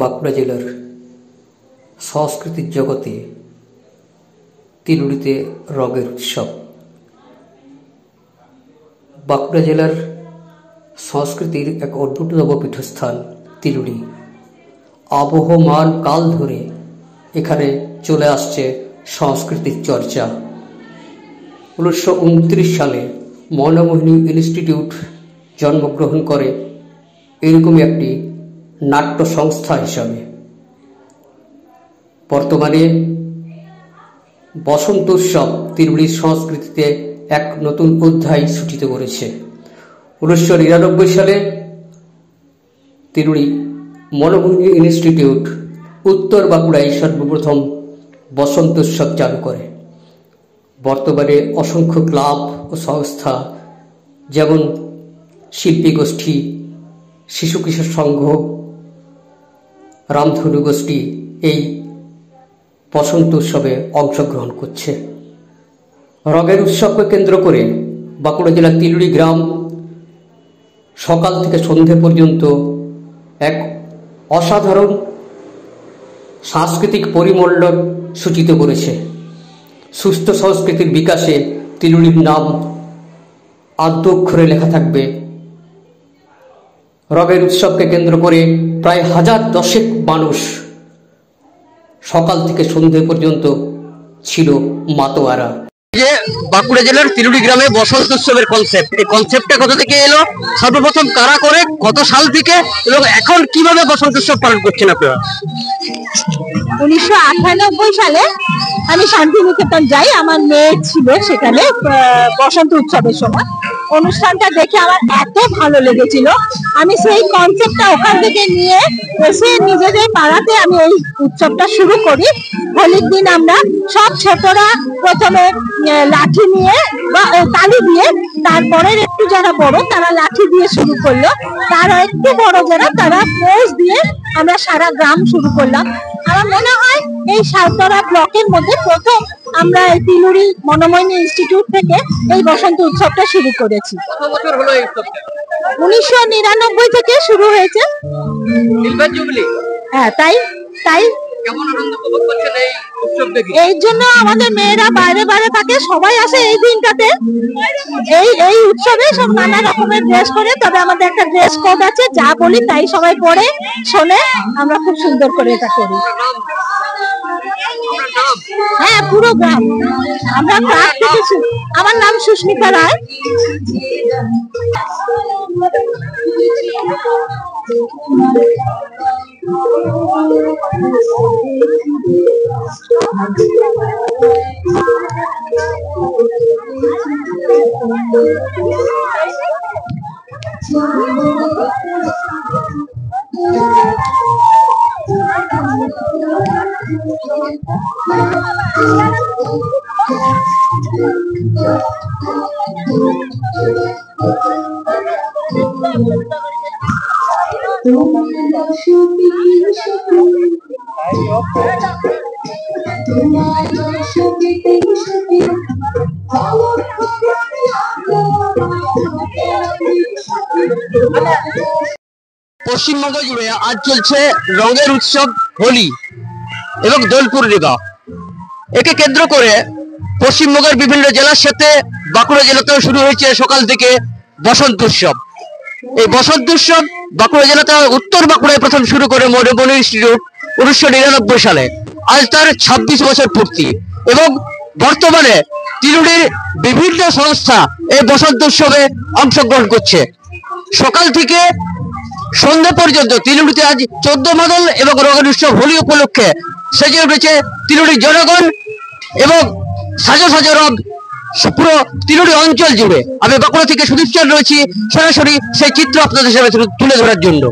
বাঁকুড়া জেলার সংস্কৃতির জগতে তিলুড়িতে রঙের উৎসব। বাঁকুড়া জেলার সংস্কৃতির এক অন্যতম পীঠস্থান তিলুড়ি। আবহমান কাল ধরে এখানে চলে আসছে সংস্কৃতির চর্চা। 1929 সালে মনমোহিনী ইনস্টিটিউট জন্মগ্রহণ করে এরকমই একটি নাট্য সংস্থা হিসাবে। বর্তমানে বসন্ত উৎসব তিলুড়ির সংস্কৃতিতে এক নতুন অধ্যায় সূচিত করেছে। 1999 সালে তিলুড়ি মনমোহিনী ইনস্টিটিউট উত্তর বাঁকুড়ায় সর্বপ্রথম বসন্ত উৎসব চালু করে। বর্তমানে অসংখ্য ক্লাব ও সংস্থা যেমন শিল্পী গোষ্ঠী, শিশু কিশোর সংঘ, রামধনু গোষ্ঠী এই বসন্ত উৎসবে অংশগ্রহণ করছে। রঙের উৎসবকে কেন্দ্র করে বাঁকুড়া জেলার তিলুড়ি গ্রাম সকাল থেকে সন্ধে পর্যন্ত এক অসাধারণ সাংস্কৃতিক পরিমণ্ডল সূচিত করেছে। সুস্থ সংস্কৃতির বিকাশে তিলুড়ির নাম আদ্য অক্ষরে লেখা থাকবে। রঙের উৎসবকে কেন্দ্র করে প্রায় 1010 মানুষ সকাল থেকে সন্ধে পর্যন্ত ছিল মাতোয়ারা। যে বাঁকুড়া জেলার তিলুড়ি গ্রামে বসন্ত উৎসবের কনসেপ্ট, এই কনসেপ্টটা কোথা থেকে এলো, সর্বপ্রথম কারা করে, কত সাল থেকে, এবং এখন কিভাবে বসন্ত উৎসব পালন করছেন আপনারা? 1998 সালে আমি শান্তিনিকেতন যাই, আমার মেয়ে ছিল সেখানে বসন্ত উৎসবের সময়। অনুষ্ঠানটা দেখে আমার এত ভালো লেগেছিল, আমি সেই কনসেপ্টটা ওখান থেকে নিয়ে এসে নিজেদের পাড়াতে আমি এই উৎসবটা শুরু করি। হোলির দিন আমরা সব ছোটরা প্রথমে লাঠি নিয়ে বা তালি দিয়ে, তারপরে একটু যারা বড় তারা লাঠি দিয়ে শুরু করলো, তারা একটু বড় যারা তারা পোজ দিয়ে আমরা সারা গ্রাম শুরু করলাম। আমার মনে হয় এই সালতরা ব্লকের মধ্যে প্রথম আমরা এই তিলুড়ি মনমোহিনী ইনস্টিটিউট থেকে এই বসন্ত উৎসবটা শুরু করেছি। 1999 থেকে শুরু হয়েছে। হ্যাঁ, তাই এই জন্য আমাদের মেয়েরা বাইরে বাইরে থাকে, সবাই আসে এই দিনটাতে। এই উৎসবে সব নানা রকমের ড্রেস করে, তবে আমাদের একটা ড্রেস কোড আছে, যা বলি তাই সবাই পরে শোনে। আমরা খুব সুন্দর করে এটা করি। হ্যাঁ, পুরো গ্রাম আমরা ক্লাব থেকে। আমার নাম সুস্মিতা রায়। পশ্চিমবঙ্গ জুড়ে আজ চলছে রঙের উৎসব হোলি এবং দোল পূর্ণিমা। একে কেন্দ্র করে পশ্চিমবঙ্গের বিভিন্ন জেলার সাথে বাঁকুড়া জেলাতেও শুরু হয়েছে সকাল থেকে বসন্ত উৎসব। এই বসন্ত উৎসব বাঁকুড়া জেলাতে উত্তর বাঁকুড়ায় প্রথম শুরু করে মনমোহিনী ইনস্টিটিউট 1999 সালে। আজ তার 26 বছর পূর্তি, এবং বর্তমানে তিলুড়ির বিভিন্ন সংস্থা এই বসন্ত উৎসবে অংশগ্রহণ করছে। সকাল থেকে সন্ধ্যা পর্যন্ত তিলুড়িতে আজ 14 মাদল এবং রঙের উৎসব হোলি উপলক্ষে সেজে উঠেছে তিলুড়ির জনগণ এবং সাজো সাজো রঙ পুরো তিলুড়ি অঞ্চল জুড়ে। আমি বাঁকুড়া থেকে সুদীপ চাঁদ রয়েছি সরাসরি সেই চিত্র আপনাদের সামনে তুলে ধরার জন্য।